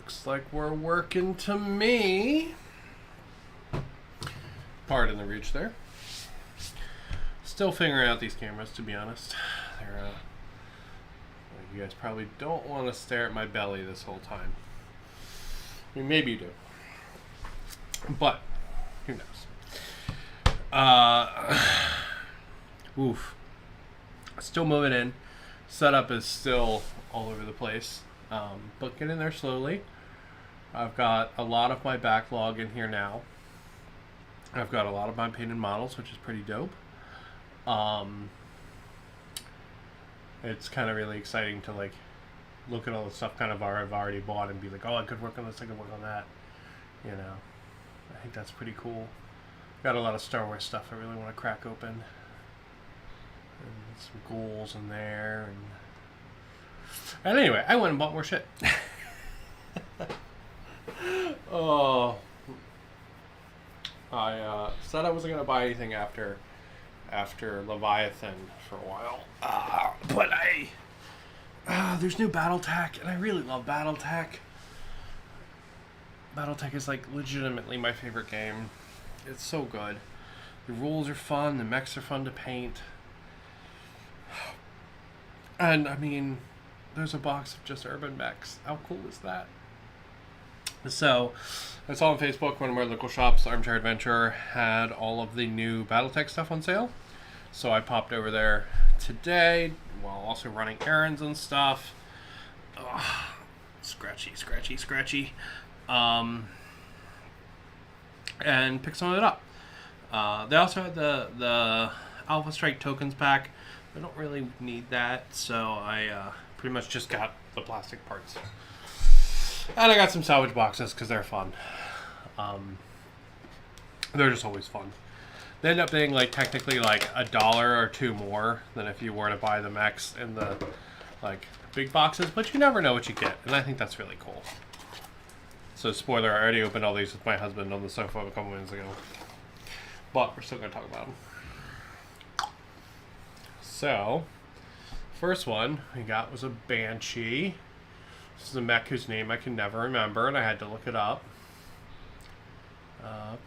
Looks like we're working to me. Pardon the reach there. Still figuring out these cameras, to be honest. They're, you guys probably don't want to stare at my belly this whole time. I mean, maybe you do. But, who knows? Oof. Still moving in. Setup is still all over the place. But get in there slowly. I've got a lot of my backlog in here now. I've got a lot of my painted models, which is pretty dope. It's kind of really exciting to like look at all the stuff kind of I've already bought and be like, oh, I could work on this, I could work on that. You know, I think that's pretty cool. Got a lot of Star Wars stuff I really want to crack open. And some ghouls in there. And anyway, I went and bought more shit. Oh. I said I wasn't going to buy anything after Leviathan for a while. But there's new Battletech, and I really love Battletech. Battletech is like legitimately my favorite game. It's so good. The rules are fun, the mechs are fun to paint. And I mean, there's a box of just urban mechs. How cool is that? So, I saw on Facebook one of our local shops, Armchair Adventure, had all of the new Battletech stuff on sale. So I popped over there today while also running errands and stuff. Ugh, scratchy. And picked some of it up. They also had the Alpha Strike tokens pack. I don't really need that, so I pretty much just got the plastic parts. And I got some salvage boxes because they're fun. They're just always fun. They end up being like technically like $1 or $2 more than if you were to buy the mechs in the like big boxes, but you never know what you get, and I think that's really cool. So spoiler, I already opened all these with my husband on the sofa a couple minutes ago, but we're still gonna talk about them. So, first one we got was a Banshee. This is a mech whose name I can never remember, and I had to look it up.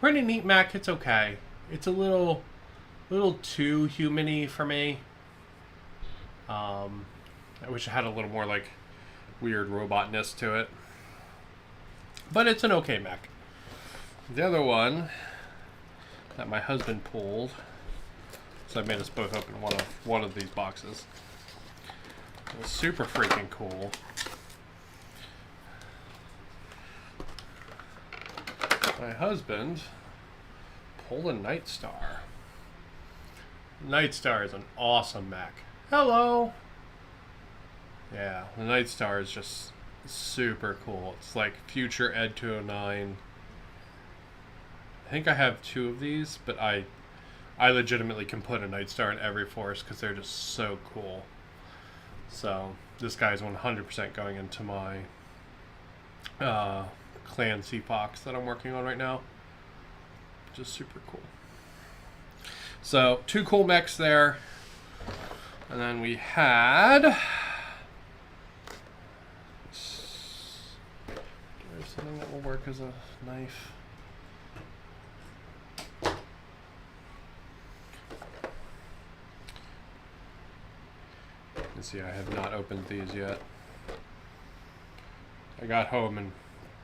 Pretty neat mech. It's okay. It's a little too human-y for me. I wish it had a little more like weird robotness to it. But it's an okay mech. The other one that my husband pulled, so I made us both open one of these boxes. It was super freaking cool. My husband pulled a Night Star. Night Star is an awesome mech. Hello! Yeah, the Night Star is just super cool. It's like future Ed 209. I think I have 2 of these, but I legitimately can put a Night Star in every force because they're just so cool. So this guy's 100% going into my Clan CPOX that I'm working on right now. Just super cool. So 2 cool mechs there. And then we had... There's something that will work as a knife. You see, I have not opened these yet. I got home and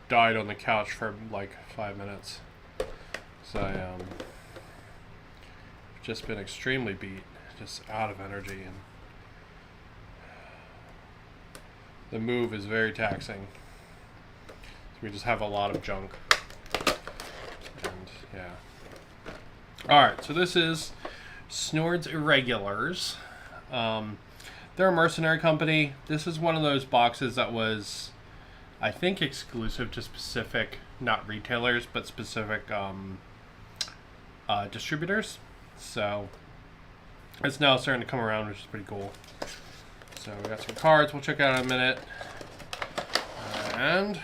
died on the couch for like 5 minutes. So I just been extremely beat, just out of energy, and the move is very taxing. So we just have a lot of junk. And yeah. Alright, so this is Snord's Irregulars. They're a mercenary company. This is one of those boxes that was, I think, exclusive to specific, not retailers, but specific distributors. So it's now starting to come around, which is pretty cool. So we got some cards we'll check out in a minute. And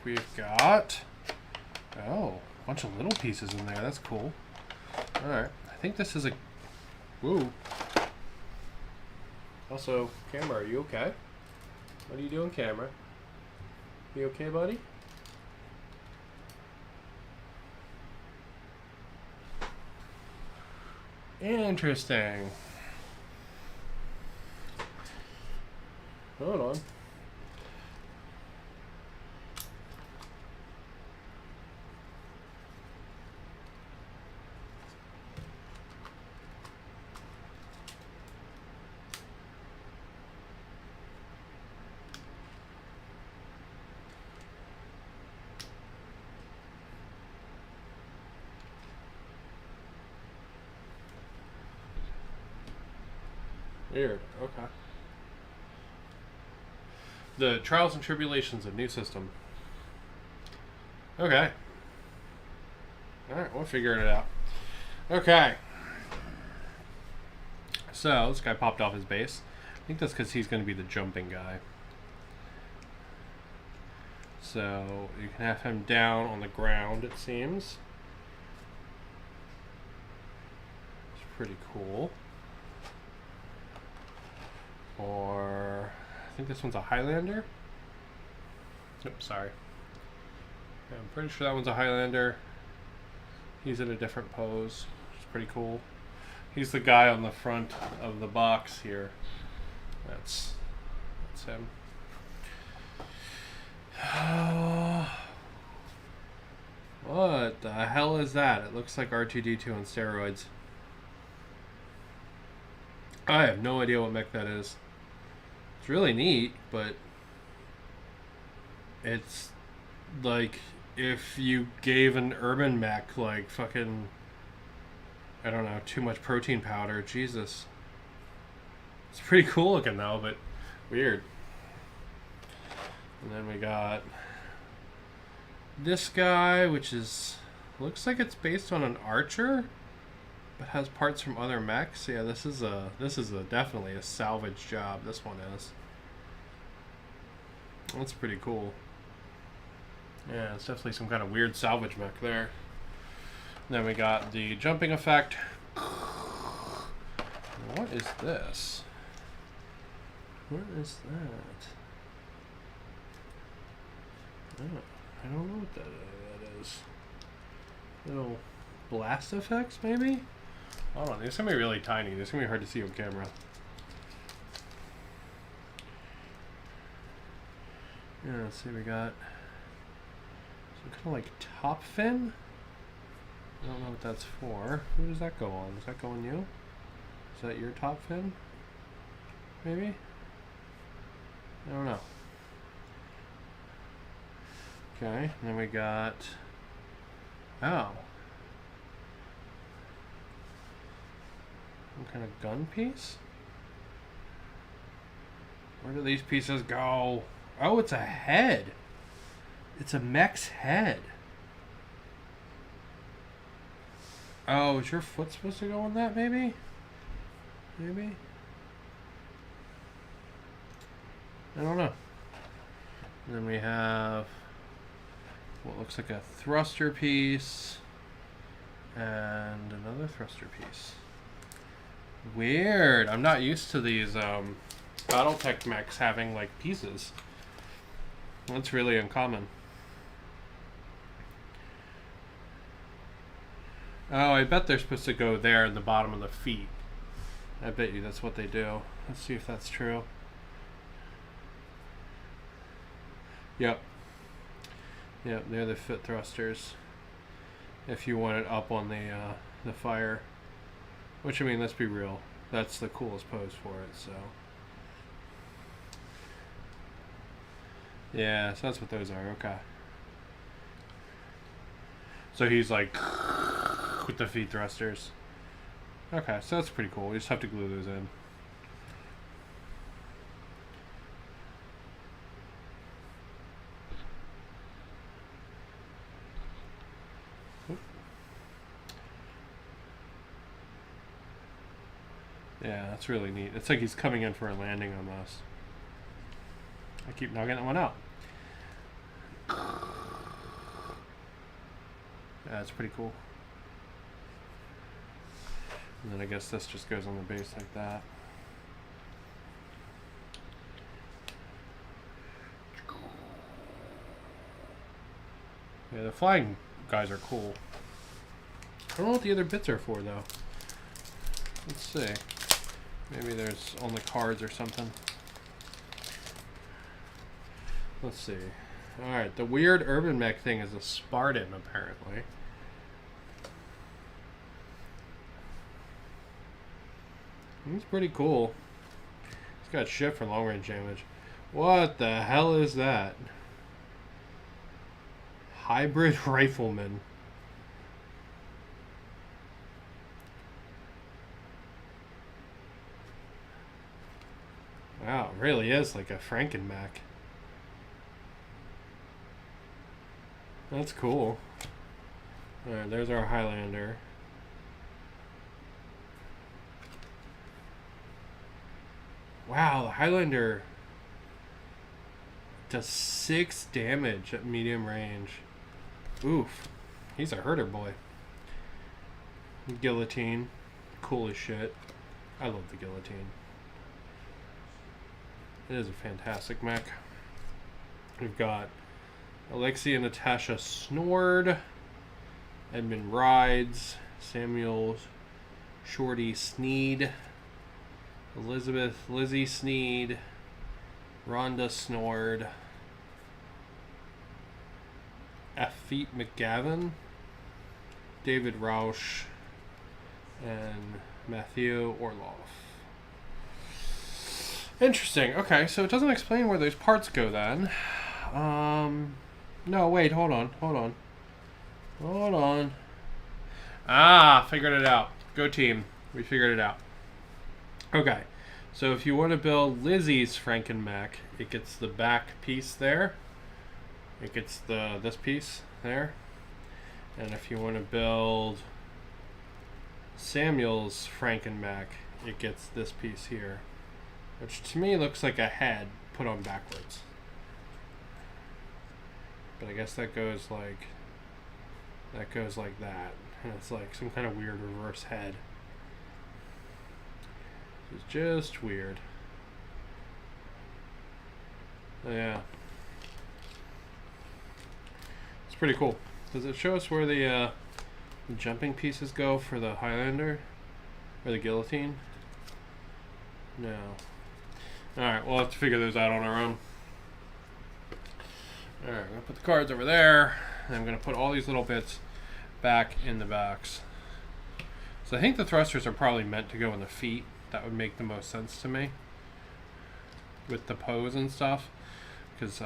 we've got, oh, a bunch of little pieces in there. That's cool. Alright, I think this is a, woo. Also, camera, are you okay? What are you doing, camera? You okay, buddy? Interesting. Hold on. Weird. Okay. The Trials and Tribulations of New System. Okay. Alright, we'll figure it out. Okay. So, this guy popped off his base. I think that's because he's going to be the jumping guy. So, you can have him down on the ground, it seems. It's pretty cool. Or, I think this one's a Highlander. Oops, sorry. I'm pretty sure that one's a Highlander. He's in a different pose, which is pretty cool. He's the guy on the front of the box here. That's him. What the hell is that? It looks like R2-D2 on steroids. I have no idea what mech that is. It's really neat, but it's like if you gave an urban mech like fucking, I don't know, too much protein powder. Jesus. It's pretty cool looking though, but weird. And then we got this guy, which is, looks like it's based on an archer, but has parts from other mechs. Yeah, this is definitely a salvage job. This one is. That's pretty cool. Yeah, it's definitely some kind of weird salvage mech there. Then we got the jumping effect. What is this? What is that? Oh, I don't know what that is. Little blast effects, maybe? Hold on, these are going to be really tiny. This is going to be hard to see on camera. Yeah, let's see, we got some kind of like top fin. I don't know what that's for. Who does that go on? Does that go on you? Is that your top fin? Maybe? I don't know. Okay, and then we got... Oh. Some kind of gun piece? Where do these pieces go? Oh, it's a head. It's a mech's head. Oh, is your foot supposed to go on that, maybe? Maybe? I don't know. And then we have what looks like a thruster piece and another thruster piece. Weird. I'm not used to these Battletech mechs having like pieces. That's really uncommon. Oh, I bet they're supposed to go there in the bottom of the feet. I bet you that's what they do. Let's see if that's true. Yep. Yep, they're the foot thrusters. If you want it up on the fire. Which, I mean, let's be real. That's the coolest pose for it, so. Yeah, so that's what those are, okay. So he's like with the feet thrusters. Okay, so that's pretty cool. We just have to glue those in. Yeah, that's really neat. It's like he's coming in for a landing almost. I keep knocking that one out. Yeah, that's pretty cool. And then I guess this just goes on the base like that. Yeah, the flying guys are cool. I don't know what the other bits are for though. Let's see. Maybe there's only cards or something. Let's see. Alright, the weird urban mech thing is a Spartan, apparently. He's pretty cool. He's got shit for long range damage. What the hell is that? Hybrid rifleman. Wow, it really is like a Frankenmech. That's cool. Alright, there's our Highlander. Wow, the Highlander does 6 damage at medium range. Oof. He's a herder boy. Guillotine. Cool as shit. I love the guillotine. It is a fantastic mech. We've got Alexei and Natasha Snord, Edmund Rides, Samuel Shorty Sneed, Lizzie Sneed, Rhonda Snord, Effie McGavin, David Rausch, and Matthew Orloff. Interesting. Okay, so it doesn't explain where those parts go then. No, wait, hold on. Ah, figured it out. Go team. We figured it out. Okay, so if you want to build Lizzie's Frankenmech, it gets the back piece there. It gets this piece there. And if you want to build Samuel's Frankenmech, it gets this piece here. Which to me looks like a head put on backwards. But I guess that goes like that. And it's like some kind of weird reverse head. It's just weird. Yeah. It's pretty cool. Does it show us where the jumping pieces go for the Highlander? Or the guillotine? No. Alright, we'll have to figure those out on our own. Alright, I'm going to put the cards over there. And I'm going to put all these little bits back in the box. So I think the thrusters are probably meant to go in the feet. That would make the most sense to me. With the pose and stuff. Because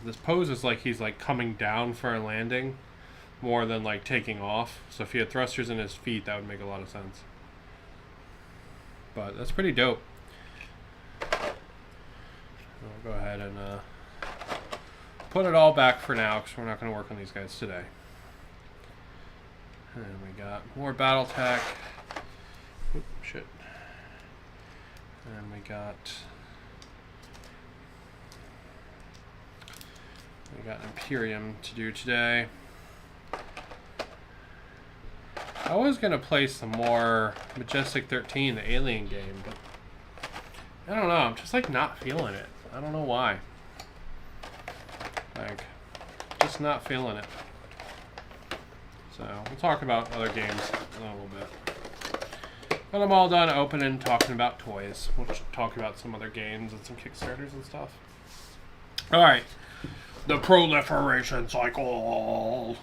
this pose is like he's like coming down for a landing. More than like taking off. So if he had thrusters in his feet, that would make a lot of sense. But that's pretty dope. I'll go ahead and put it all back for now because we're not going to work on these guys today. And we got more Battletech. Oop, shit. And we got Imperium to do today. I was going to play some more Majestic 13, the Alien game, but I don't know. I'm just like not feeling it. I don't know why. Like, just not feeling it. So, we'll talk about other games in a little bit. When I'm all done opening, talking about toys, we'll talk about some other games and some Kickstarters and stuff. Alright. The proliferation cycle.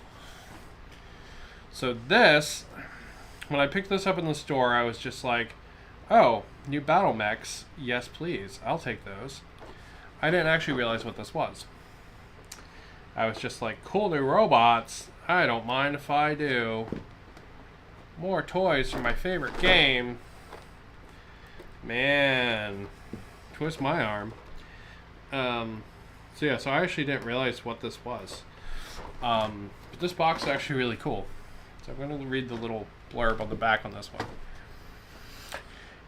So this, when I picked this up in the store, I was just like, oh, new battle mechs. Yes, please. I'll take those. I didn't actually realize what this was. I was just like, cool new robots. I don't mind if I do. More toys for my favorite game. Man. Twist my arm. So yeah, so I actually didn't realize what this was. But this box is actually really cool. So I'm going to read the little blurb on the back on this one.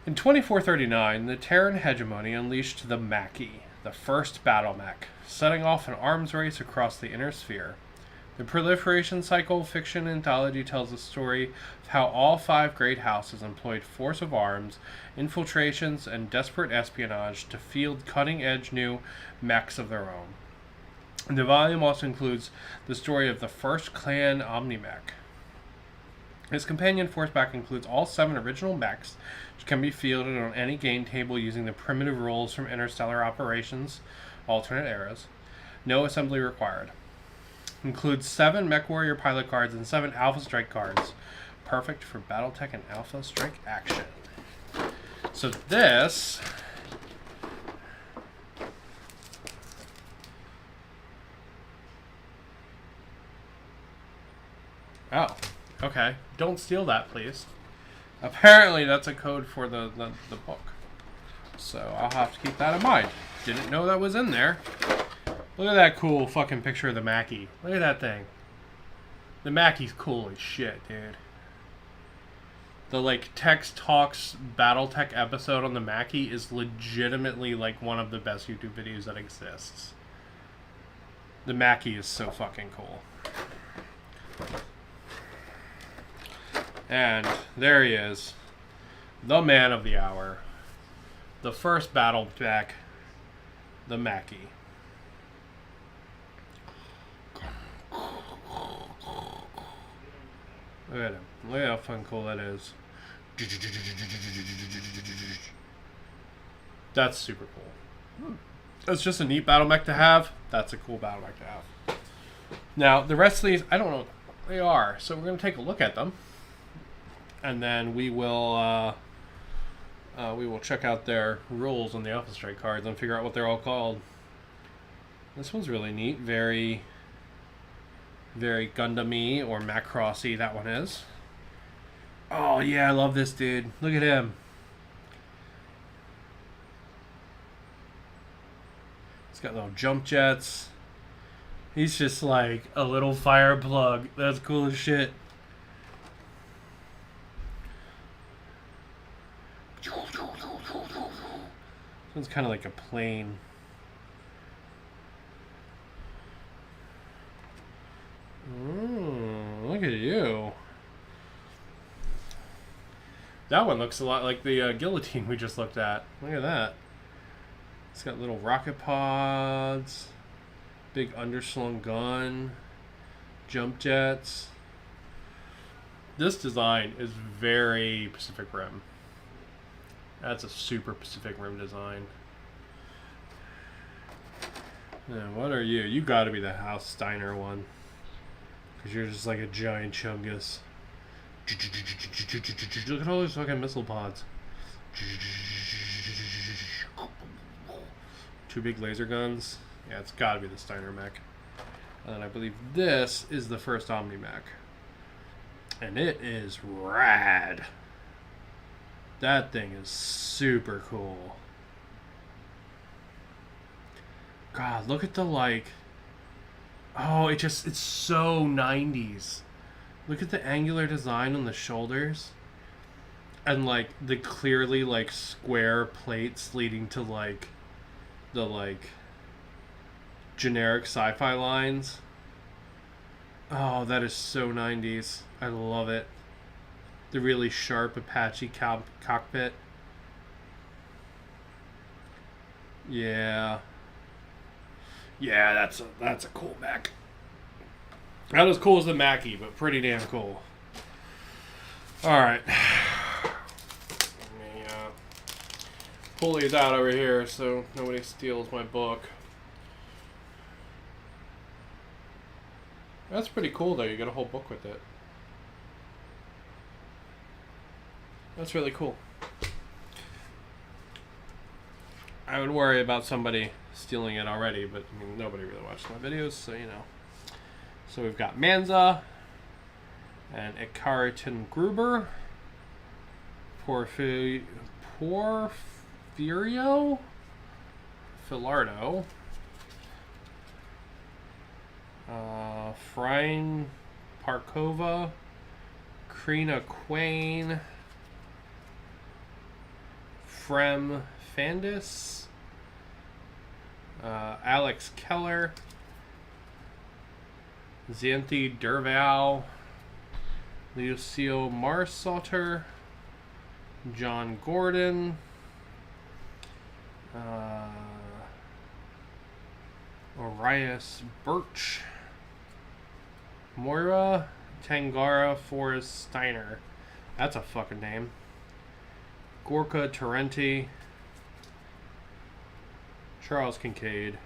In 2439, the Terran hegemony unleashed the Maquis, the first battle mech, setting off an arms race across the inner sphere. The proliferation cycle fiction anthology tells the story of how all 5 great houses employed force of arms, infiltrations, and desperate espionage to field cutting-edge new mechs of their own. The volume also includes the story of the first clan Omnimech, His companion force pack includes all 7 original mechs, which can be fielded on any game table using the primitive rules from Interstellar Operations, alternate eras. No assembly required. Includes 7 Mech Warrior pilot cards and 7 Alpha Strike cards. Perfect for Battletech and Alpha Strike action. So this... Oh, okay. Don't steal that, please. Apparently that's a code for the book. So I'll have to keep that in mind. Didn't know that was in there. Look at that cool fucking picture of the Mackie. Look at that thing. The Mackie's cool as shit, dude. The, like, Tex Talks Battletech episode on the Mackie is legitimately, like, one of the best YouTube videos that exists. The Mackie is so fucking cool. And there he is. The man of the hour. The first Battletech. The Mackie. Look at him. Look at how fucking cool that is. That's super cool. That's just a neat battle mech to have. That's a cool battle mech to have. Now, the rest of these, I don't know what they are. So we're going to take a look at them. And then we will check out their rules on the Alpha Strike cards and figure out what they're all called. This one's really neat. Very, very Gundam-y or Macross-y, that one is. Oh, yeah, I love this dude. Look at him. He's got little jump jets. He's just like a little fire plug. That's cool as shit. This one's kind of like a plane. Look at you. That one looks a lot like the guillotine we just looked at. Look at that. It's got little rocket pods, big underslung gun, jump jets. This design is very Pacific Rim. That's a super Pacific Rim design. Now, what are you? You gotta be the House Steiner one. Because you're just like a giant chungus. Look at all those fucking missile pods. 2 big laser guns. Yeah, it's gotta be the Steiner mech. And then I believe this is the first Omni mech. And it is rad. That thing is super cool. God, look at the like... Oh, it's so 90s. Look at the angular design on the shoulders. And like the clearly like square plates leading to like the like generic sci-fi lines. Oh, that is so 90s. I love it. The really sharp Apache cockpit. Yeah. Yeah, that's a cool mech. Not as cool as the Mackie, but pretty damn cool. Alright. Let me pull these out over here so nobody steals my book. That's pretty cool though, you get a whole book with it. That's really cool. I would worry about somebody stealing it already, but I mean, nobody really watched my videos, so you know. So we've got Manza and Ikariton Gruber, Porfirio, Filardo, Frine Parkova, Krina Quain, Frem Fandis, Alex Keller, Xanthi Derval, Lucio Marsalter, John Gordon, Arias Birch, Moira Tangara Forrest Steiner. That's a fucking name. Gorka Tarenti. Charles Kincaid.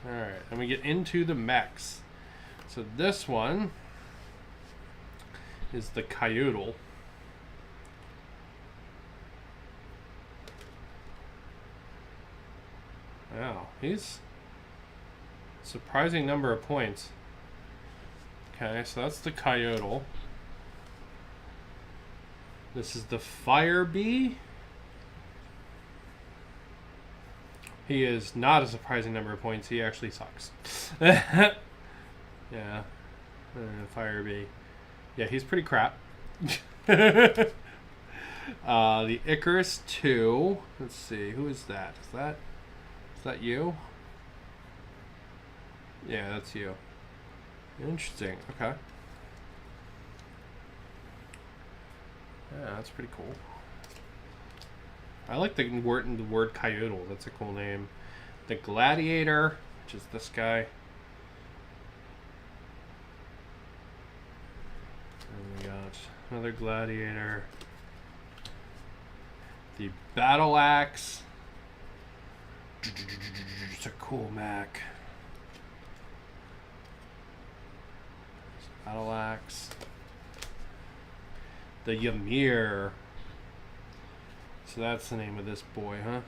Alright, and we get into the mechs. So this one is the Coyote. Wow, he's surprising number of points. Okay, so that's the Coyote. This is the Fire Bee. He is not a surprising number of points. He actually sucks. Yeah. Fire Bee. Yeah, he's pretty crap. The Icarus 2. Let's see. Who is that? Is that you? Yeah, that's you. Interesting. Okay. Yeah, that's pretty cool. I like the word Coyote. That's a cool name. The Gladiator, which is this guy. And we got another Gladiator. The Battle Axe. It's a cool mech. Battle Axe. The Ymir. So that's the name of this boy, huh?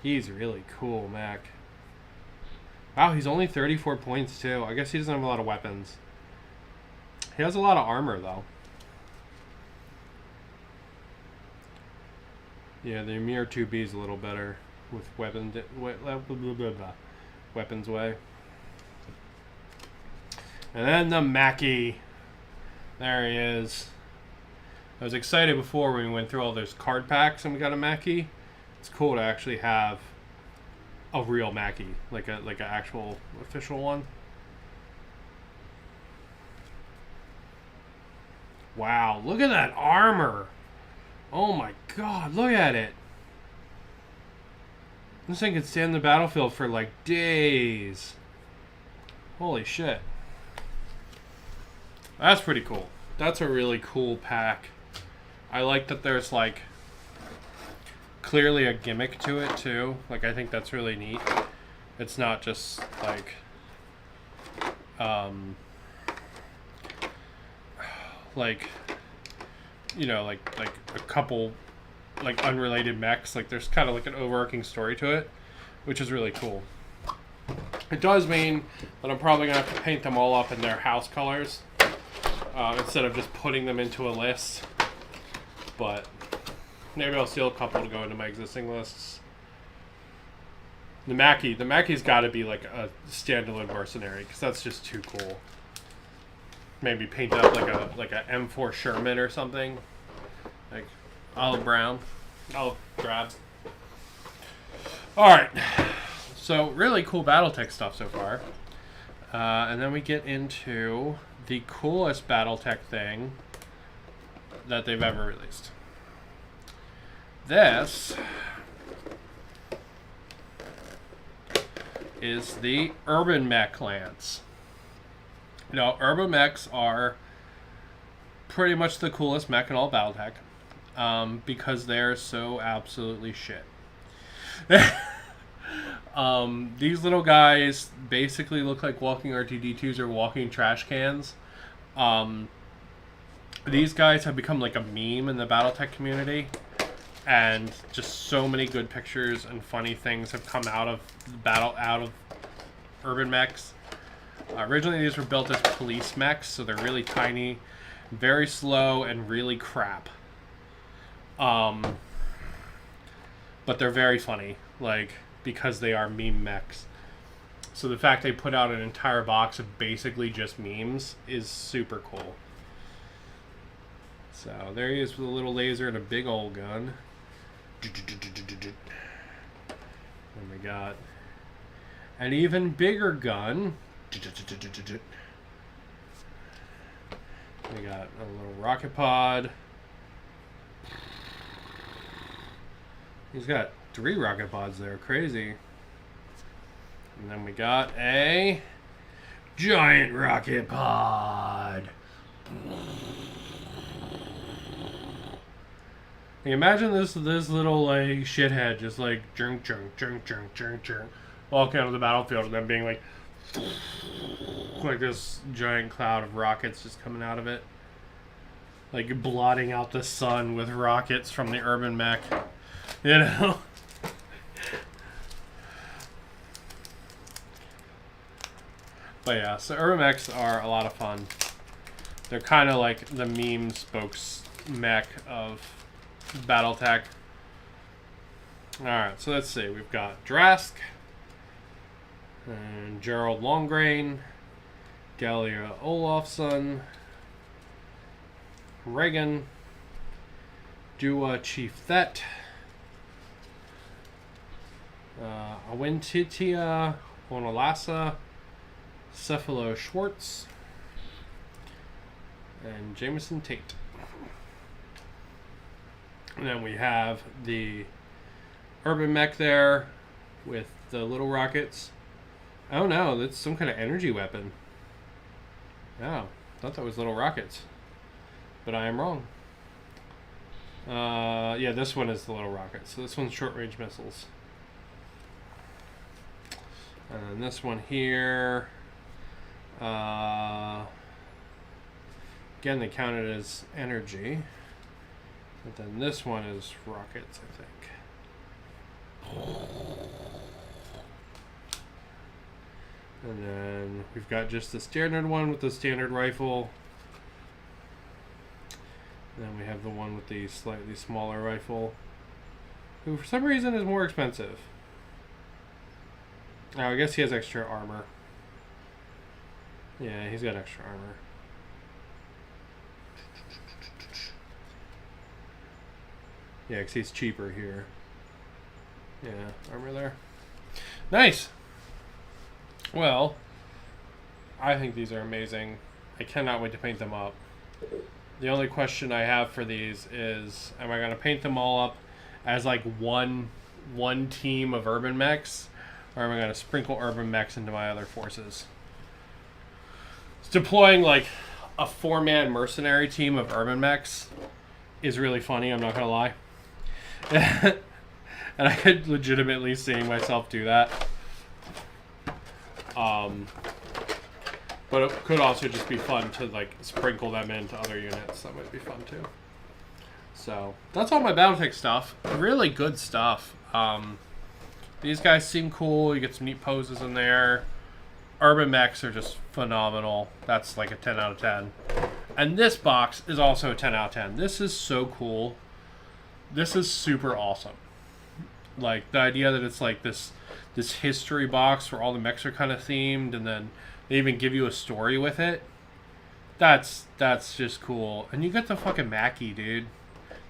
He's really cool, mech. Wow, he's only 34 points too. I guess he doesn't have a lot of weapons. He has a lot of armor though. Yeah, the Ymir 2B is a little better with weapons way. And then the Mackie. There he is. I was excited before when we went through all those card packs and we got a Mackie. It's cool to actually have a real Mackie, like an actual official one. Wow, look at that armor. Oh my god, look at it. This thing could stand in the battlefield for like days. Holy shit. That's pretty cool. That's a really cool pack. I like that there's like clearly a gimmick to it too. Like, I think that's really neat. It's not just like you know, like a couple like unrelated mechs. Like, there's kind of like an overarching story to it, which is really cool. It does mean that I'm probably gonna have to paint them all up in their house colors instead of just putting them into a list. But maybe I'll steal a couple to go into my existing lists. The Mackie's got to be like a standalone mercenary because that's just too cool. Maybe paint it up like a M4 Sherman or something, like olive brown, olive drab. All right, so really cool Battletech stuff so far, and then we get into the coolest Battletech thing that they've ever released. This is the Urban Mech Lance. You know, Urban Mechs are pretty much the coolest mech in all Battletech because they're so absolutely shit. These little guys basically look like walking R2-D2s or walking trash cans. These guys have become like a meme in the Battletech community, and just so many good pictures and funny things have come out of Urban Mechs. Originally, these were built as police mechs, so they're really tiny, very slow, and really crap. But they're very funny, like, because they are meme mechs. So the fact they put out an entire box of basically just memes is super cool. So there he is with a little laser and a big old gun. And we got an even bigger gun. We got a little rocket pod. He's got 3 rocket pods there. Crazy. And then we got a Giant rocket pod. Imagine this little like shithead just like junk walking out of the battlefield and then being like this giant cloud of rockets just coming out of it, like blotting out the sun with rockets from the urban mech, you know. But yeah, so urban mechs are a lot of fun. They're kind of like the meme spokes mech of Battletech. Alright, so let's see. We've got Drask, and Gerald Longrain, Delia Olafsson, Reagan, Dua Chief Thet, Awentitia Onolasa, Cephalo Schwartz, and Jameson Tate. And then we have the urban mech there with the little rockets. Oh no, that's some kind of energy weapon. Oh, I thought that was little rockets. But I am wrong. Yeah, this one is the little rockets. So this one's short range missiles. And this one here. Again, they count it as energy. But then this one is rockets, I think. And then we've got just the standard one with the standard rifle. And then we have the one with the slightly smaller rifle, who for some reason is more expensive. Oh, I guess he has extra armor. Yeah, he's got extra armor. Yeah, because he's cheaper here. Yeah, armor there. Nice! Well, I think these are amazing. I cannot wait to paint them up. The only question I have for these is, am I going to paint them all up as like one team of urban mechs? Or am I going to sprinkle urban mechs into my other forces? Deploying like a 4-man mercenary team of urban mechs is really funny, I'm not going to lie. And I could legitimately see myself do that. But it could also just be fun to like sprinkle them into other units. That might be fun too. So that's all my Battletech stuff. Really good stuff. These guys seem cool. You get some neat poses in there. Urban mechs are just phenomenal. That's like a 10 out of 10. And this box is also a 10 out of 10. This is so cool. This is super awesome. Like the idea that it's like this history box where all the mechs are kind of themed, and then they even give you a story with it. That's just cool. And you get the fucking Mackie, dude.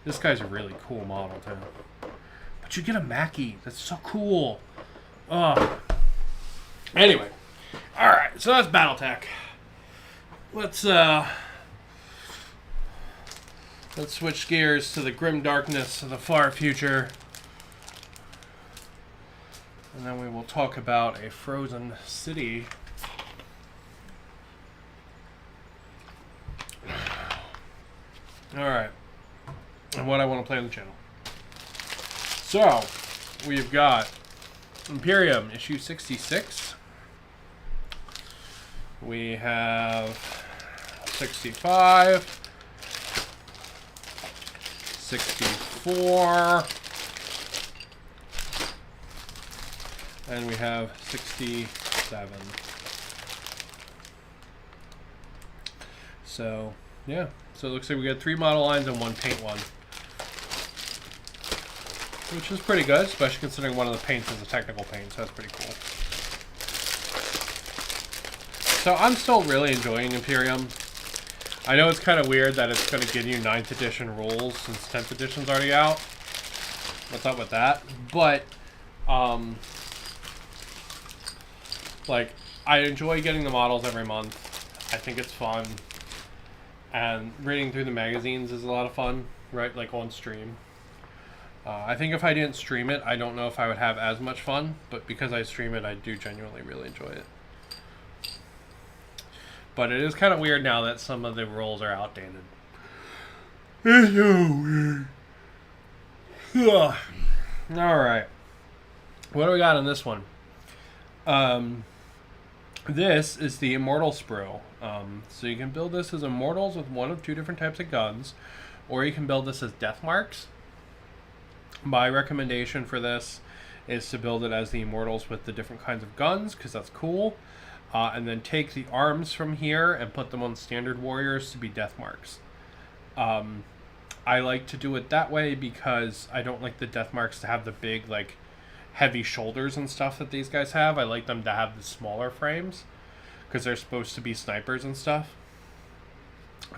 This guy's a really cool model too. But you get a Mackie. That's so cool. Ugh. Anyway. Alright, so that's Battletech. Let's switch gears to the grim darkness of the far future. And then we will talk about a frozen city. Alright. And what I want to play on the channel. So, we've got Imperium, issue 66. We have 65. 64. And we have 67. So, yeah. So it looks like we got 3 model lines and 1 paint one. Which is pretty good, especially considering one of the paints is a technical paint, so that's pretty cool. So I'm still really enjoying Imperium. I know it's kind of weird that it's going to give you 9th edition rules since 10th edition's already out. What's up with that? But, like, I enjoy getting the models every month. I think it's fun. And reading through the magazines is a lot of fun, right? Like on stream. I think if I didn't stream it, I don't know if I would have as much fun. But because I stream it, I do genuinely really enjoy it. But it is kind of weird now that some of the rules are outdated. It's so weird. Ugh. Alright. What do we got on this one? This is the Immortal Sprue. So you can build this as Immortals with one of two different types of guns, or you can build this as Death Marks. My recommendation for this is to build it as the Immortals with the different kinds of guns, because that's cool. And then take the arms from here and put them on Standard Warriors to be Death Marks. I like to do it that way because I don't like the Death Marks to have the big, like, heavy shoulders and stuff that these guys have. I like them to have the smaller frames because they're supposed to be snipers and stuff.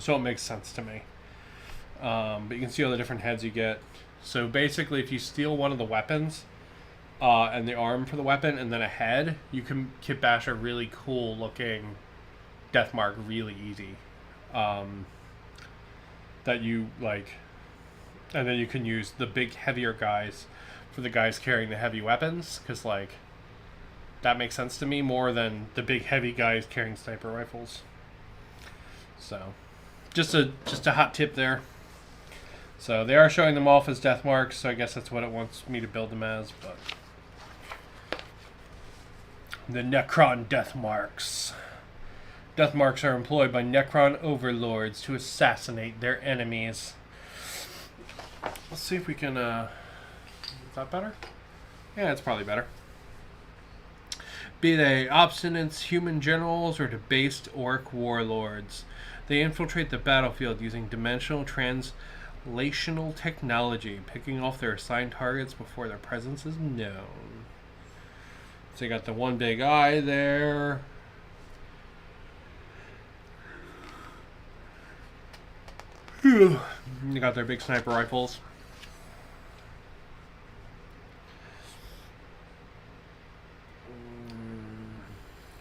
So it makes sense to me. But you can see all the different heads you get. So basically, if you steal one of the weapons and the arm for the weapon and then a head, you can kit bash a really cool looking Death Mark really easy. That you like, and then you can use the big heavier guys for the guys carrying the heavy weapons, because like that makes sense to me more than the big heavy guys carrying sniper rifles. So just a hot tip there. So they are showing them off as Death Marks, so I guess that's what it wants me to build them as. But the Necron Death Marks. Death Marks are employed by Necron overlords to assassinate their enemies. Let's see if we can, is that better? Yeah, it's probably better. Be they obstinate human generals or debased orc warlords, they infiltrate the battlefield using dimensional translational technology, picking off their assigned targets before their presence is known. So you got the one big eye there. You got their big sniper rifles.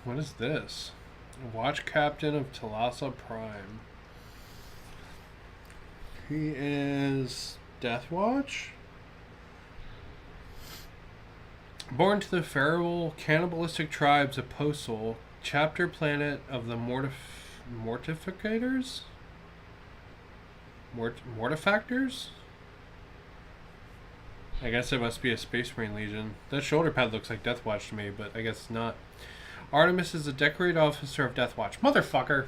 What is this? Watch Captain of Talassa Prime. He is Death Watch? Born to the feral cannibalistic tribes of Postal, chapter planet of the Mortificators? Mortifactors? I guess it must be a Space Marine Legion. That shoulder pad looks like Death Watch to me, but I guess it's not. Artemis is a decorated officer of Death Watch. Motherfucker!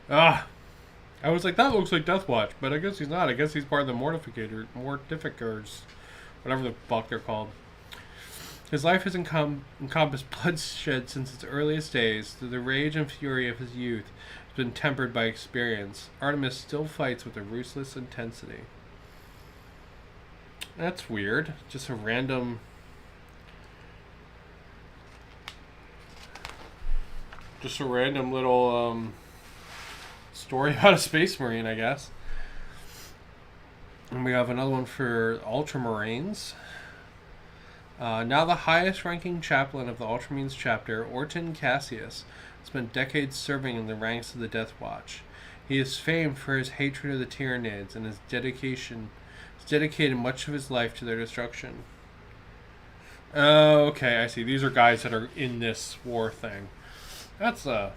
Ah! I was like, that looks like Death Watch, but I guess he's not. I guess he's part of the Mortificators. Whatever the fuck they're called. His life has encompassed bloodshed since its earliest days. Through the rage and fury of his youth, has been tempered by experience. Artemis still fights with a ruthless intensity. That's weird. Just a random... little story about a Space Marine, I guess. And we have another one for Ultramarines. Now the highest ranking chaplain of the Ultramarines chapter, Orton Cassius, spent decades serving in the ranks of the Death Watch. He is famed for his hatred of the Tyranids and his dedicated much of his life to their destruction. Oh, okay, I see. These are guys that are in this war thing. That's a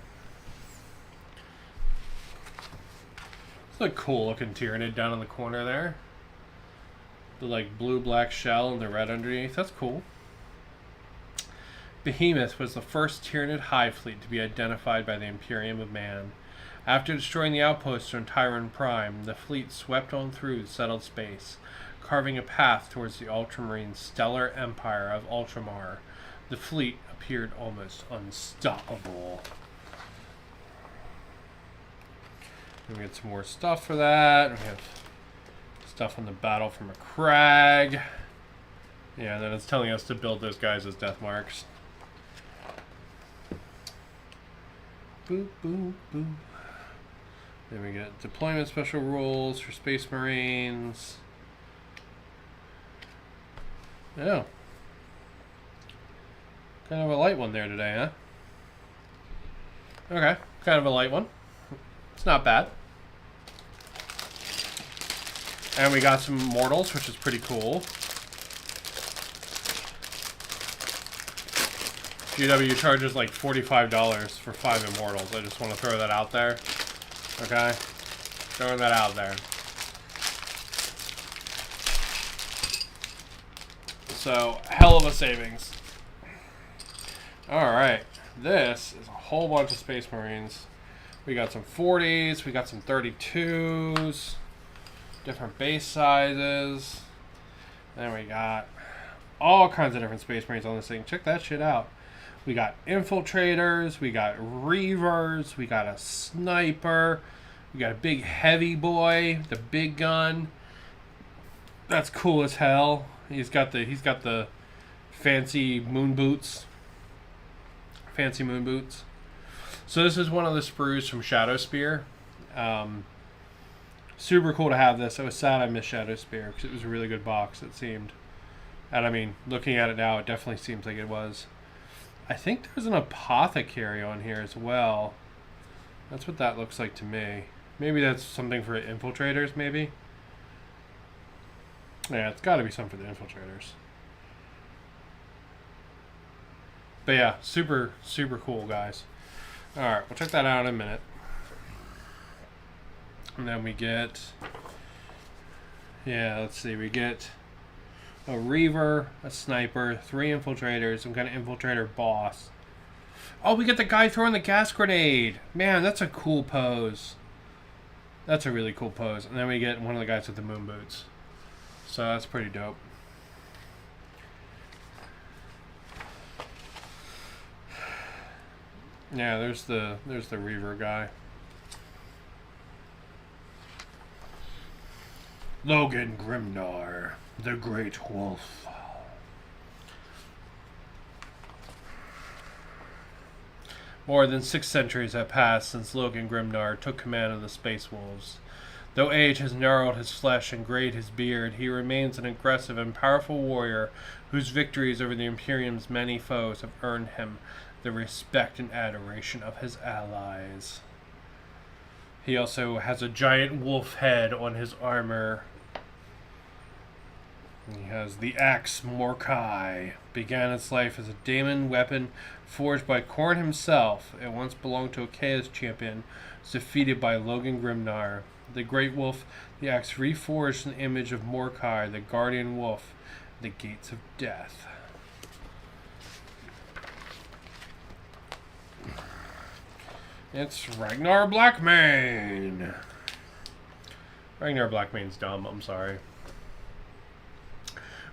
cool looking Tyranid down in the corner there. The like blue-black shell and the red underneath. That's cool. Behemoth was the first Tyranid hive fleet to be identified by the Imperium of Man. After destroying the outposts on Tyron Prime, the fleet swept on through settled space, carving a path towards the Ultramarine stellar empire of Ultramar. The fleet appeared almost unstoppable. And we get some more stuff for that. We have stuff on the battle from a crag. Yeah, and then it's telling us to build those guys as Death Marks. Boop, boop, boop. Then we get deployment special rules for Space Marines. Yeah. Kind of a light one there today, huh? Okay, kind of a light one. It's not bad. And we got some Mortals, which is pretty cool. GW charges like $45 for 5 Immortals. I just want to throw that out there. Okay? Throwing that out there. So, hell of a savings. Alright. This is a whole bunch of Space Marines. We got some 40s. We got some 32s. Different base sizes. Then we got all kinds of different Space Marines on this thing. Check that shit out. We got infiltrators. We got reavers. We got a sniper. We got a big heavy boy, the big gun. That's cool as hell. He's got the fancy moon boots. Fancy moon boots. So this is one of the sprues from Shadow Spear. Super cool to have this. I was sad I missed Shadow Spear because it was a really good box, it seemed. And I mean, looking at it now, it definitely seems like it was. I think there's an apothecary on here as well. That's what that looks like to me. Maybe that's something for infiltrators, maybe? Yeah, it's got to be something for the infiltrators. But yeah, super, super cool, guys. Alright, we'll check that out in a minute. And then we get... Yeah, let's see. We get a Reaver, a Sniper, 3 Infiltrators, some kind of Infiltrator boss. Oh, we get the guy throwing the gas grenade! Man, that's a cool pose. That's a really cool pose. And then we get one of the guys with the moon boots. So that's pretty dope. Yeah, there's the Reaver guy. Logan Grimnar, the Great Wolf. More than 6 centuries have passed since Logan Grimnar took command of the Space Wolves. Though age has narrowed his flesh and grayed his beard, he remains an aggressive and powerful warrior whose victories over the Imperium's many foes have earned him the respect and adoration of his allies. He also has a giant wolf head on his armor. He has the axe Morkai. Began its life as a daemon weapon forged by Khorne himself. It once belonged to a Chaos champion, was defeated by Logan Grimnar. The Great Wolf, the axe reforged an image of Morkai, the guardian wolf, the gates of death. It's Ragnar Blackmane. Ragnar Blackmane's dumb, I'm sorry.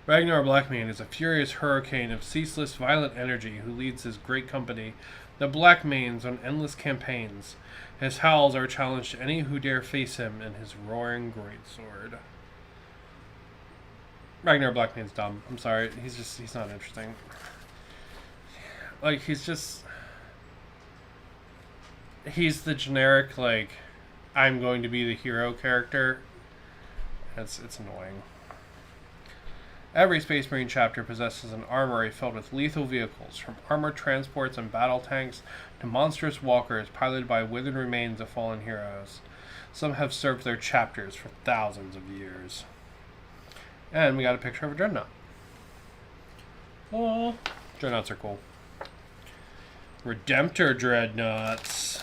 Ragnar Blackmane is a furious hurricane of ceaseless, violent energy who leads his great company, the Blackmanes, on endless campaigns. His howls are a challenge to any who dare face him and his roaring greatsword. Ragnar Blackmane's dumb. I'm sorry. He's not interesting. Like, he's the generic, like, I'm going to be the hero character. It's annoying. Every Space Marine chapter possesses an armory filled with lethal vehicles, from armored transports and battle tanks to monstrous walkers piloted by withered remains of fallen heroes. Some have served their chapters for thousands of years. And we got a picture of a dreadnought. Oh, dreadnoughts are cool. Redemptor dreadnoughts.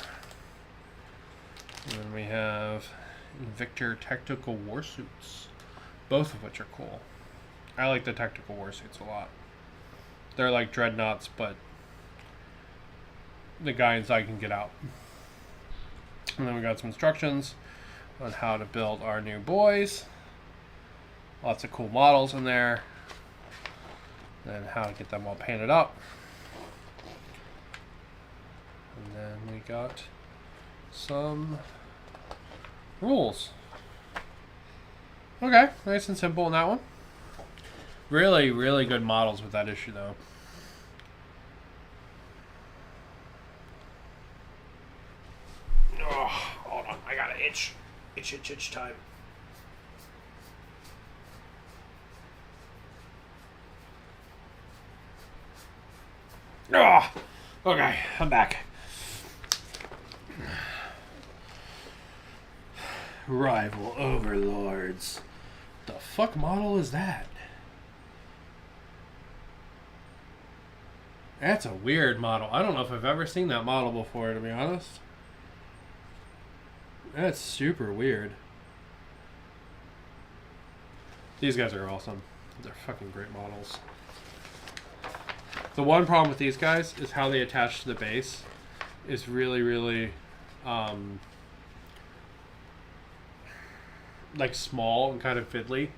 And then we have Invictor tactical warsuits, both of which are cool. I like the tactical warsuits a lot. They're like dreadnoughts, but the guy inside can get out. And then we got some instructions on how to build our new boys. Lots of cool models in there. And how to get them all painted up. And then we got some rules. Okay, nice and simple in that one. Really, really good models with that issue, though. Oh, hold on. I got an itch. Itch time. Oh, okay, I'm back. Rival overlords. The fuck model is that? That's a weird model. I don't know if I've ever seen that model before, to be honest. That's super weird. These guys are awesome. They're fucking great models. The one problem with these guys is how they attach to the base is really, really like small and kind of fiddly.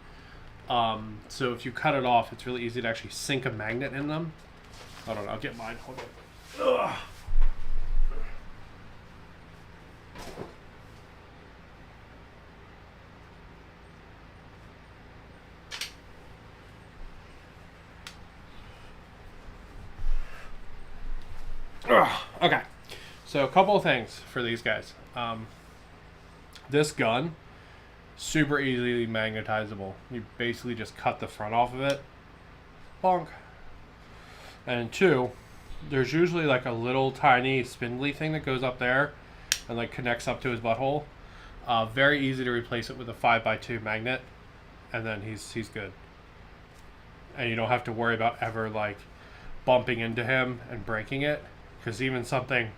So if you cut it off, it's really easy to actually sink a magnet in them. Hold on, I'll get mine. Hold on. Ugh. Okay, so a couple of things for these guys. This gun, super easily magnetizable. You basically just cut the front off of it. Bonk. And two, there's usually like a little tiny spindly thing that goes up there and like connects up to his butthole. Very easy to replace it with a 5x2 magnet, and then he's good. And you don't have to worry about ever like bumping into him and breaking it, because even something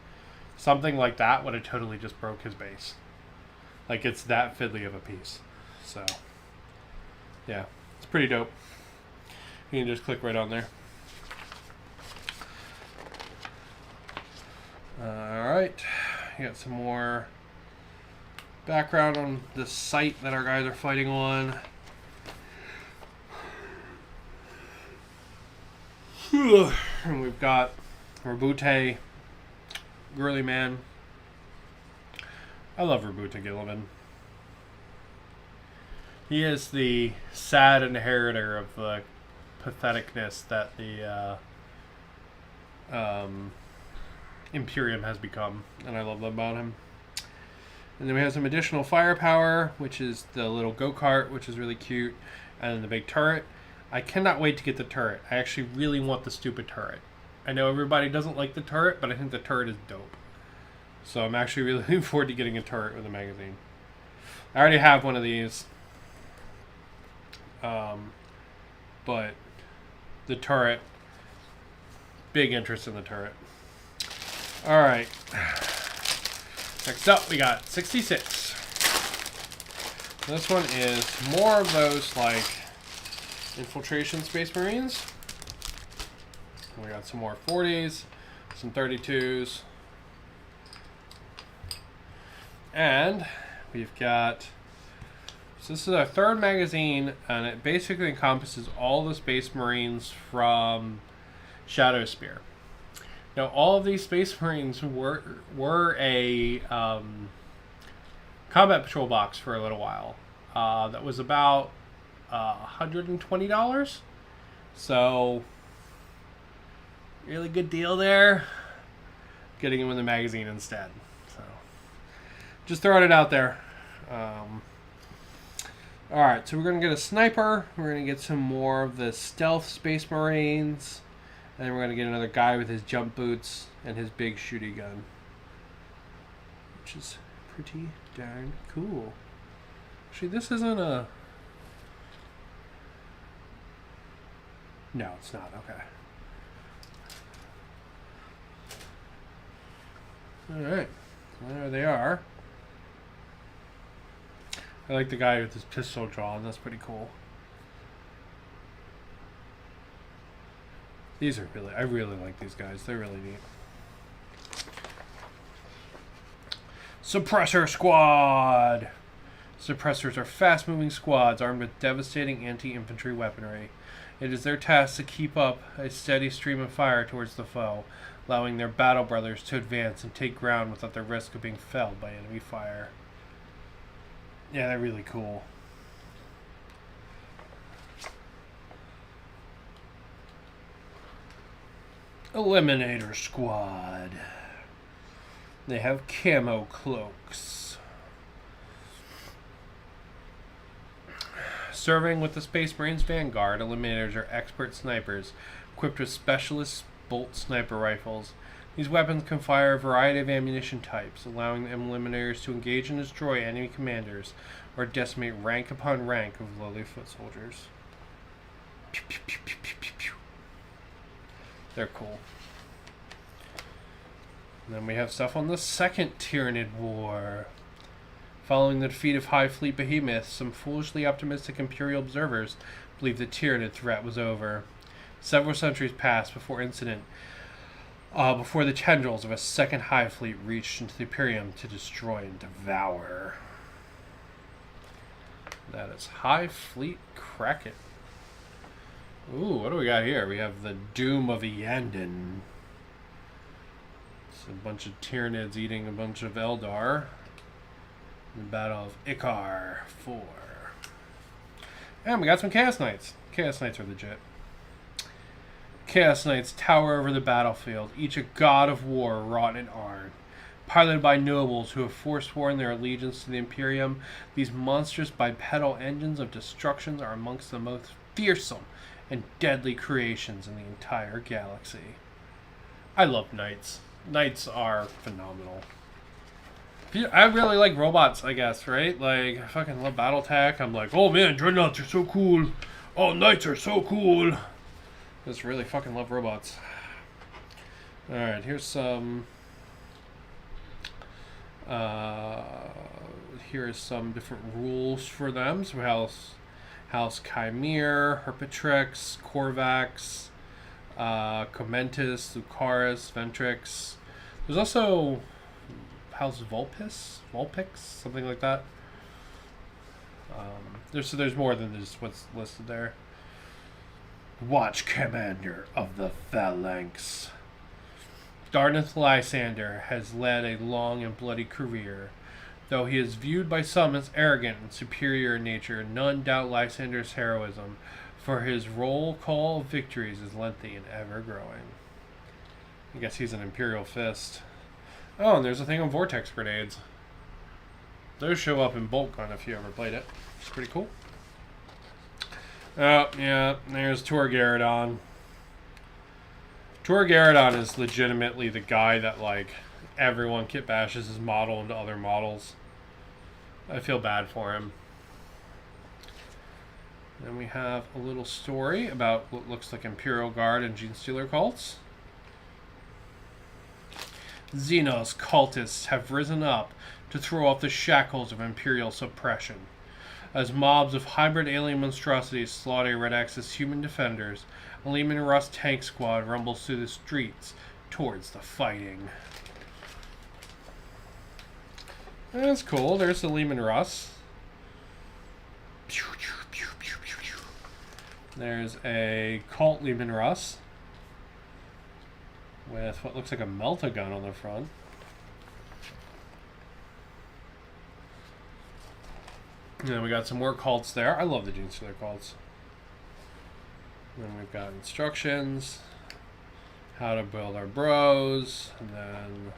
like that would have totally just broke his base. Like, it's that fiddly of a piece. So yeah, it's pretty dope. You can just click right on there. Alright, you got some more background on the site that our guys are fighting on. And we've got Rabute, Girly Man. I love Rabute Gilliman. He is the sad inheritor of the patheticness that the Imperium has become, and I love that about him. And then we have some additional firepower, which is the little go-kart, which is really cute, and then the big turret. I cannot wait to get the turret. I actually really want the stupid turret. I know everybody doesn't like the turret, but I think the turret is dope. So I'm actually really looking forward to getting a turret with a magazine. I already have one of these. But the turret, big interest in the turret. Alright. Next up, we got 66. This one is more of those, like, infiltration Space Marines. We got some more 40s, some 32s. And we've got... So this is our third magazine, and it basically encompasses all the Space Marines from Shadow Spear. Now, all of these Space Marines were a combat patrol box for a little while. That was about $120. So, really good deal there. Getting them in the magazine instead. So, just throwing it out there. Alright, so we're going to get a sniper. We're going to get some more of the stealth Space Marines. And then we're going to get another guy with his jump boots and his big shooty gun. Which is pretty darn cool. Actually, this isn't a... No, it's not. Okay. Alright. There they are. I like the guy with his pistol drawn. That's pretty cool. These are really... I really like these guys. They're really neat. Suppressor Squad! Suppressors are fast-moving squads armed with devastating anti-infantry weaponry. It is their task to keep up a steady stream of fire towards the foe, allowing their battle brothers to advance and take ground without the risk of being felled by enemy fire. Yeah, they're really cool. Eliminator Squad. They have camo cloaks. Serving with the Space Marines Vanguard, Eliminators are expert snipers, equipped with specialist bolt sniper rifles. These weapons can fire a variety of ammunition types, allowing the Eliminators to engage and destroy enemy commanders, or decimate rank upon rank of lowly foot soldiers. Pew, pew, pew, pew, pew, pew. They're cool. And then we have stuff on the Second Tyranid War. Following the defeat of High Fleet Behemoth, some foolishly optimistic Imperial observers believed the Tyranid threat was over. Several centuries passed before the tendrils of a second High Fleet reached into the Imperium to destroy and devour. That is High Fleet Kraken. Ooh, what do we got here? We have the Doom of Yandin. It's a bunch of Tyranids eating a bunch of Eldar. The Battle of Ikar 4. And we got some Chaos Knights. Chaos Knights are legit. Chaos Knights tower over the battlefield, each a god of war wrought in iron. Piloted by nobles who have forsworn their allegiance to the Imperium, these monstrous bipedal engines of destruction are amongst the most fearsome and deadly creations in the entire galaxy. I love Knights. Knights are phenomenal. I really like robots, I guess, right? Like, I fucking love Battletech. I'm like, oh man, Dreadnoughts are so cool. Oh, Knights are so cool. Just really fucking love robots. Alright, here's some... here's some different rules for them. So House Chimere, Herpetrix, Corvax, Comentus, Lucaris, Ventrix. There's also House Vulpix, something like that. There's more than just what's listed there. Watch Commander of the Phalanx. Darneth Lysander has led a long and bloody career. Though he is viewed by some as arrogant and superior in nature, none doubt Lysander's heroism, for his roll call of victories is lengthy and ever-growing. I guess he's an Imperial Fist. Oh, and there's a thing on Vortex Grenades. Those show up in Bolt Gun if you ever played it. It's pretty cool. Oh, yeah, there's Torgaradon. Torgaradon is legitimately the guy that, like, everyone kit bashes his model into other models. I feel bad for him. Then we have a little story about what looks like Imperial Guard and Genestealer cults. Xenos cultists have risen up to throw off the shackles of Imperial suppression. As mobs of hybrid alien monstrosities slaughter Red Axis human defenders, a Lehman Russ tank squad rumbles through the streets towards the fighting. That's cool. There's the Lehman Russ. There's a Cult Lehman Russ with what looks like a melt-a-gun on the front. And then we got some more cults there. I love the Genestealer cults. And then we've got instructions, how to build our bros, and then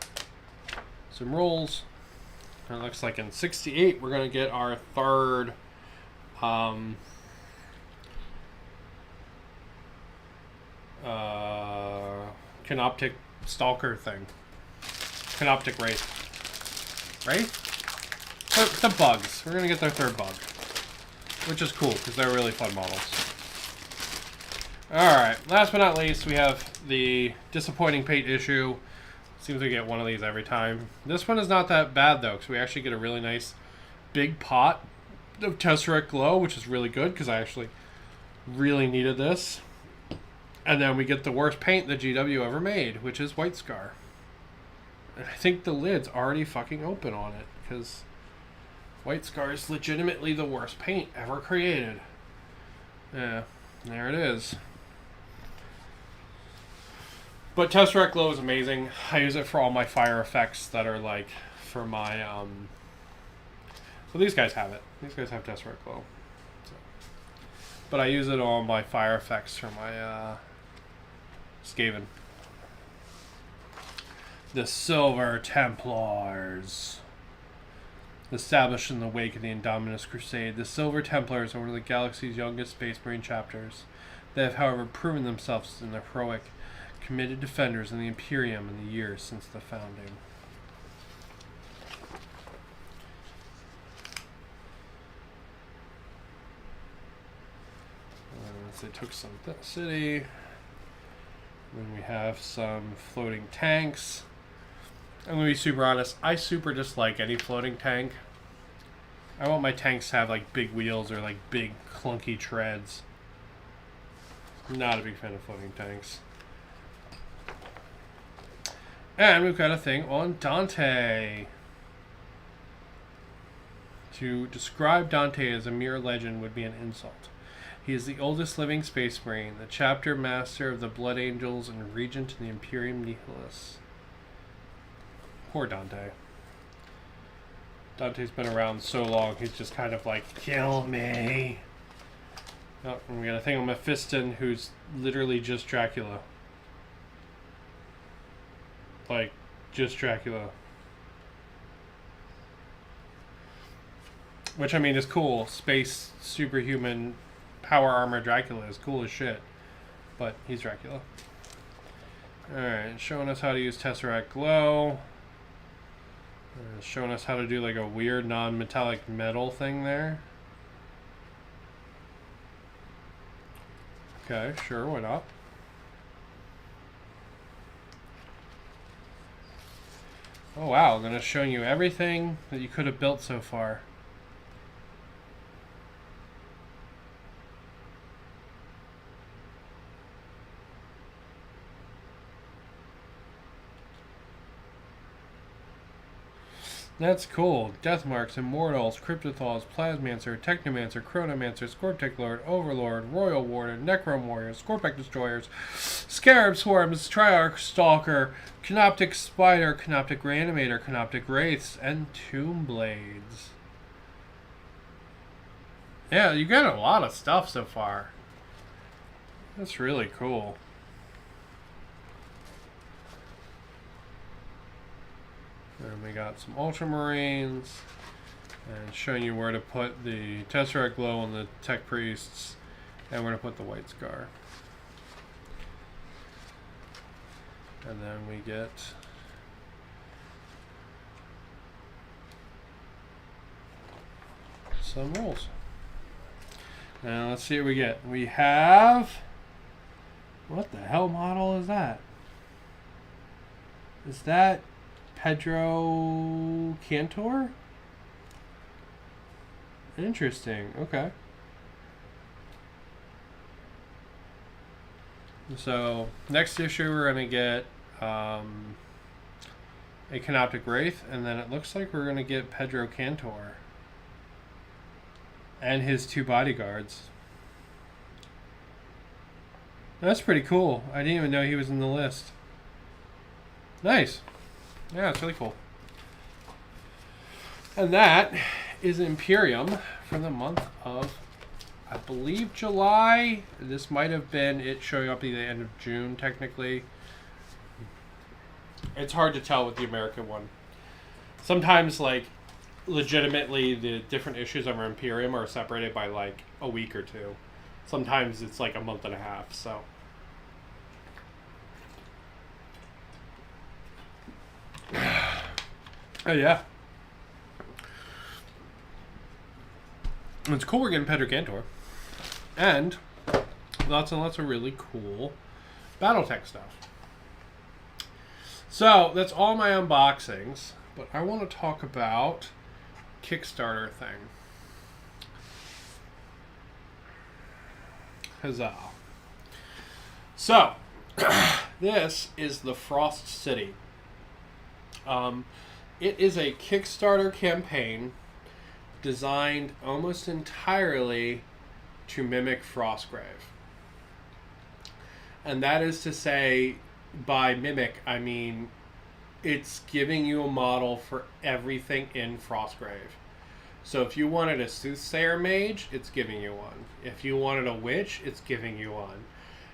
some rules. And it looks like in 68 we're going to get our third Canoptic Stalker thing. Canoptic Wraith. Right? The bugs. We're going to get their third bug. Which is cool, because they're really fun models. Alright, last but not least, we have the disappointing paint issue. Seems we get one of these every time. This one is not that bad, though, because we actually get a really nice big pot of Tesseract Glow, which is really good, because I actually really needed this. And then we get the worst paint that GW ever made, which is White Scar. And I think the lid's already fucking open on it, because White Scar is legitimately the worst paint ever created. Yeah, there it is. But Tesseract Glow is amazing. I use it for all my fire effects that are like for my well, these guys have it. These guys have Tesseract Glow. So. But I use it on my fire effects for my Skaven. The Silver Templars. Established in the wake of the Indominus Crusade, the Silver Templars are one of the galaxy's youngest Space Marine chapters. They have, however, proven themselves in the heroic, committed defenders in the Imperium in the years since the founding. So they took some city. Then we have some floating tanks. I'm gonna be super honest. I super dislike any floating tank. I want my tanks to have like big wheels or like big clunky treads. Not a big fan of floating tanks. And we've got a thing on Dante. To describe Dante as a mere legend would be an insult. He is the oldest living space marine, the chapter master of the Blood Angels, and regent of the Imperium Nihilus. Poor Dante. Dante's been around so long, he's just kind of like, kill me. Oh, and we got a thing on Mephiston who's literally just Dracula. Like, just Dracula. Which, I mean, is cool. Space, superhuman, power armor Dracula is cool as shit. But he's Dracula. Alright, showing us how to use Tesseract Glow. Showing us how to do like a weird non-metallic metal thing there. Okay, sure, why not? Oh wow, then it's showing you everything that you could have built so far. That's cool. Deathmarks, Immortals, Cryptothalls, Plasmancer, Technomancer, Chronomancer, Scorptic Lord, Overlord, Royal Warden, Necrom Warriors, Scorpec Destroyers, Scarab Swarms, Triarch Stalker, Canoptic Spider, Canoptic Reanimator, Canoptic Wraiths, and Tomb Blades. Yeah, you got a lot of stuff so far. That's really cool. And we got some Ultramarines, and showing you where to put the Tesseract Glow on the Tech Priests, and where to put the White Scar. And then we get some rolls. Now let's see what we get. We have... What the hell model is that? Is that Pedro Cantor? Interesting. Okay. So next issue we're gonna get a Canoptic Wraith, and then it looks like we're gonna get Pedro Cantor and his 2 bodyguards. That's pretty cool. I didn't even know he was in the list. Nice. Yeah, it's really cool. And that is Imperium for the month of, I believe, July. This might have been it showing up at the end of June, technically. It's hard to tell with the American one. Sometimes, like, legitimately, the different issues of our Imperium are separated by, like, a week or 2. Sometimes it's, like, a month and a half, so... Oh yeah, it's cool we're getting Pedro Cantor, and lots and lots of really cool Battletech stuff. So that's all my unboxings, but I want to talk about Kickstarter thing. Huzzah! So this is the Frost City. It is a Kickstarter campaign designed almost entirely to mimic Frostgrave. And that is to say, by mimic, I mean it's giving you a model for everything in Frostgrave. So if you wanted a Soothsayer Mage, it's giving you one. If you wanted a Witch, it's giving you one.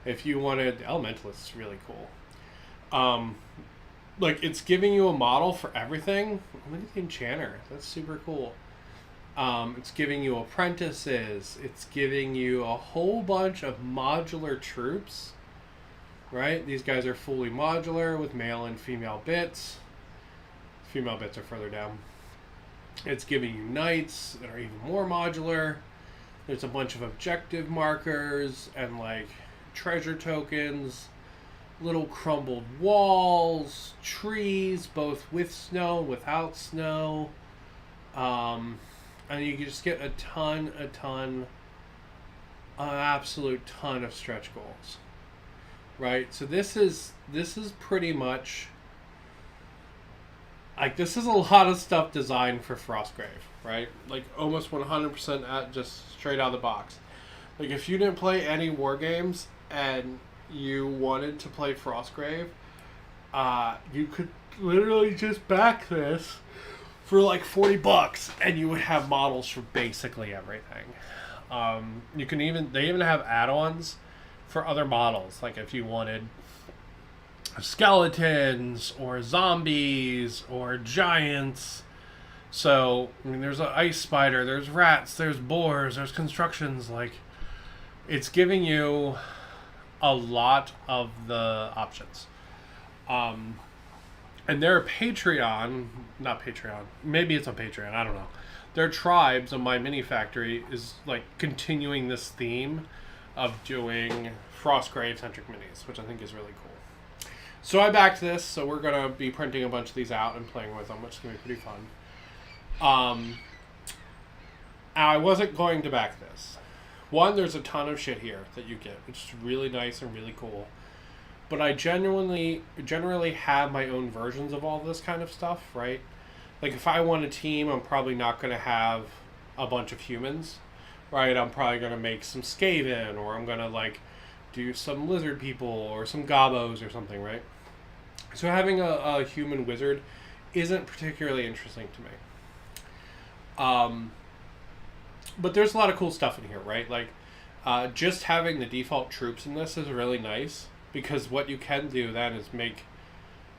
If you wanted... Elementalist is really cool. Like, it's giving you a model for everything. Look at the Enchanter. That's super cool. It's giving you apprentices. It's giving you a whole bunch of modular troops. Right? These guys are fully modular with male and female bits. Female bits are further down. It's giving you knights that are even more modular. There's a bunch of objective markers and, like, treasure tokens. little crumbled walls, trees, both with snow and without snow. And you can just get an absolute ton of stretch goals. Right? So this is pretty much like, this is a lot of stuff designed for Frostgrave, right? Like almost 100% at just straight out of the box. Like if you didn't play any war games and you wanted to play Frostgrave, you could literally just back this for like $40 and you would have models for basically everything. They even have add-ons for other models, like if you wanted skeletons or zombies or giants. So I mean, there's an ice spider, there's rats, there's boars, there's constructions. Like, it's giving you a lot of the options. And their Patreon, not Patreon, maybe it's on Patreon, I don't know. Their tribes on My Mini Factory is like continuing this theme of doing Frostgrave centric minis, which I think is really cool. So I backed this, so we're going to be printing a bunch of these out and playing with them, which is going to be pretty fun. I wasn't going to back this. One, there's a ton of shit here that you get, which is really nice and really cool. But I generally have my own versions of all this kind of stuff, right? Like if I want a team, I'm probably not going to have a bunch of humans, right? I'm probably going to make some Skaven, or I'm going to like do some lizard people or some gobos or something, right? So having a human wizard isn't particularly interesting to me. But there's a lot of cool stuff in here, right? Like just having the default troops in this is really nice, because what you can do then is make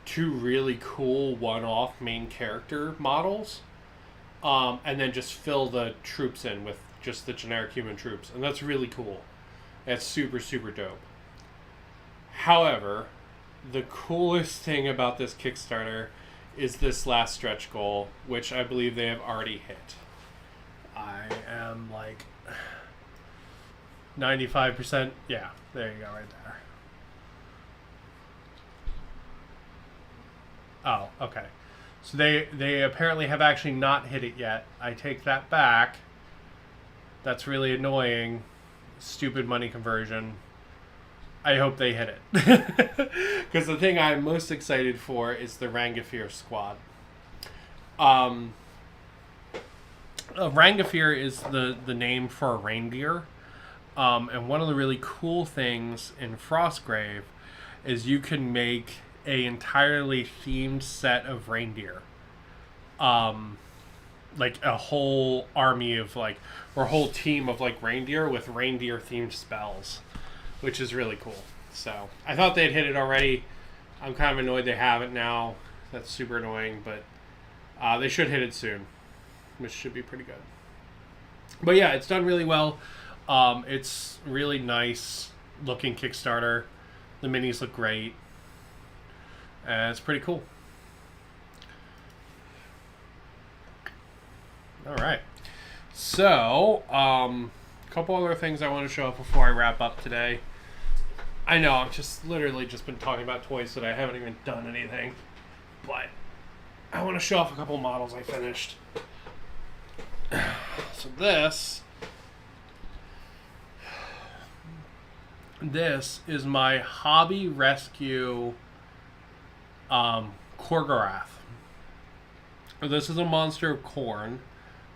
two really cool one-off main character models, and then just fill the troops in with just the generic human troops, and that's really cool. That's super, super dope. However, the coolest thing about this Kickstarter is this last stretch goal, which I believe they have already hit. I am like 95%. Yeah, there you go, right there. Oh, okay. So they apparently have actually not hit it yet. I take that back. That's really annoying. Stupid money conversion. I hope they hit it. Because the thing I'm most excited for is the Rangafir squad. Rangafir is the name for a reindeer. And one of the really cool things in Frostgrave is you can make a entirely themed set of reindeer. Like a whole army of like, or a whole team of like reindeer with reindeer themed spells, which is really cool. So I thought they'd hit it already. I'm kind of annoyed they haven't now. That's super annoying, but they should hit it soon, which should be pretty good. But yeah, it's done really well. It's really nice looking Kickstarter. The minis look great. And it's pretty cool. All right. So, a couple other things I want to show up before I wrap up today. I know, I've just literally just been talking about toys that I haven't even done anything. But I want to show off a couple models I finished. So this is my Hobby Rescue Korgorath. This is a monster of Khorne,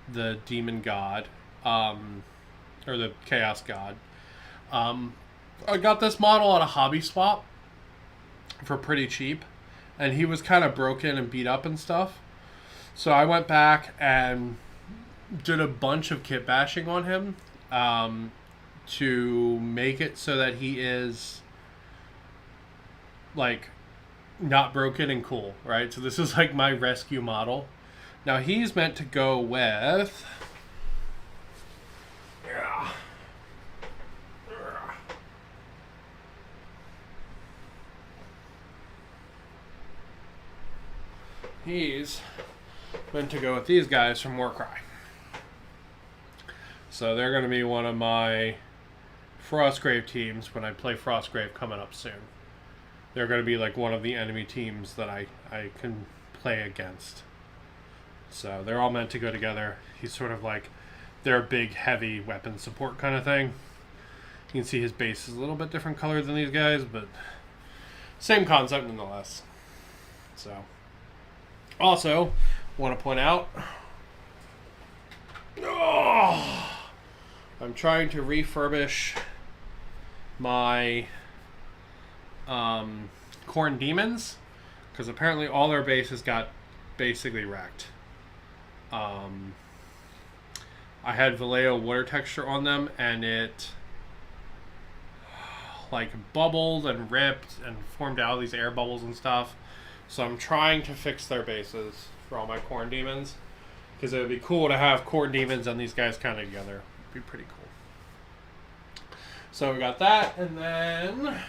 the demon god, or the chaos god. I got this model on a hobby swap for pretty cheap, and he was kind of broken and beat up and stuff. So I went back and did a bunch of kit bashing on him to make it so that he is like not broken and cool, right? So this is like my rescue model. Now he's meant to go with he's meant to go with these guys from Warcry. So they're going to be one of my Frostgrave teams when I play Frostgrave coming up soon. they're going to be like one of the enemy teams that I can play against. So they're all meant to go together. He's sort of like their big, heavy weapon support kind of thing. You can see his base is a little bit different color than these guys, but same concept nonetheless. So, also, want to point out, I'm trying to refurbish my Corn Demons, because apparently all their bases got basically wrecked. I had Vallejo water texture on them, and it like bubbled and ripped and formed out these air bubbles and stuff. So I'm trying to fix their bases for all my Corn Demons, because it would be cool to have Corn Demons and these guys kind of together. It'd be pretty cool. So we got that, and then a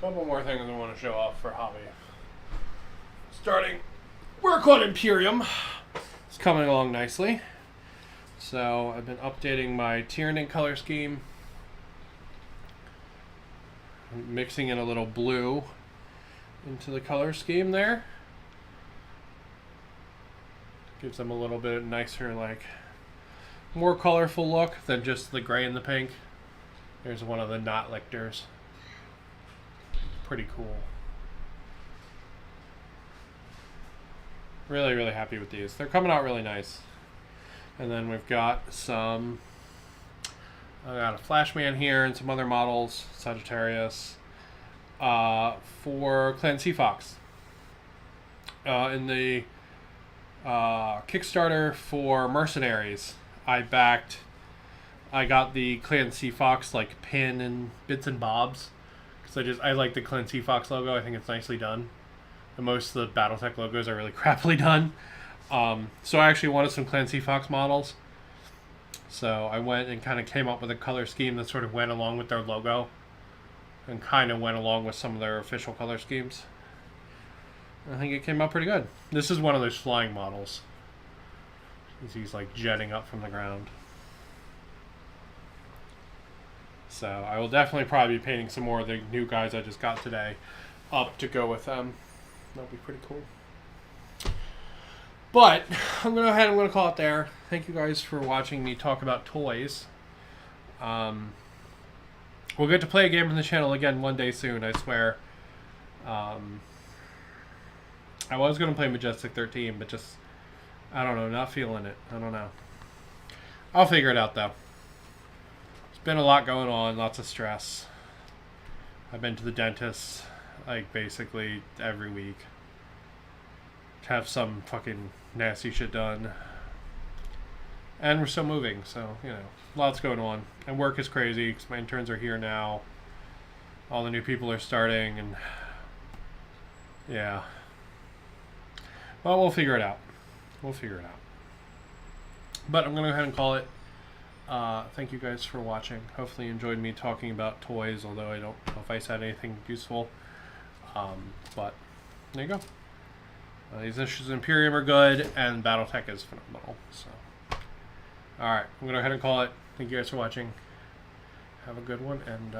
couple more things I want to show off for hobby. Starting work on Imperium. It's coming along nicely. So I've been updating my Tyranid color scheme. I'm mixing in a little blue into the color scheme there. Gives them a little bit nicer, like more colorful look than just the gray and the pink. There's one of the knot lictors. Pretty cool. Really, really happy with these. They're coming out really nice. And then we've got some, I got a Flashman here and some other models, Sagittarius, for Clan Seafox. In the Kickstarter for Mercenaries, I got the Clan Seafox like pin and bits and bobs. Because I like the Clan Seafox logo. I think it's nicely done. And most of the Battletech logos are really crappily done. So I actually wanted some Clan Seafox models. So I went and kind of came up with a color scheme that sort of went along with their logo. And kind of went along with some of their official color schemes. I think it came out pretty good. This is one of those flying models. He's like jetting up from the ground. So I will definitely probably be painting some more of the new guys I just got today up to go with them. That'll be pretty cool. But I'm going to go ahead and I'm going to call it there. Thank you guys for watching me talk about toys. We'll get to play a game on the channel again one day soon, I swear. I was going to play Majestic 13, but just, I don't know, not feeling it. I don't know. I'll figure it out though. Been a lot going on, lots of stress. I've been to the dentist like basically every week to have some fucking nasty shit done, and we're still moving, so you know, lots going on, and work is crazy because my interns are here now, all the new people are starting, and yeah, well, we'll figure it out. But I'm gonna go ahead and call it. Thank you guys for watching. Hopefully you enjoyed me talking about toys, although I don't know if I said anything useful. But there you go. These issues of Imperium are good, and Battletech is phenomenal. So, alright, I'm going to go ahead and call it. Thank you guys for watching. Have a good one, and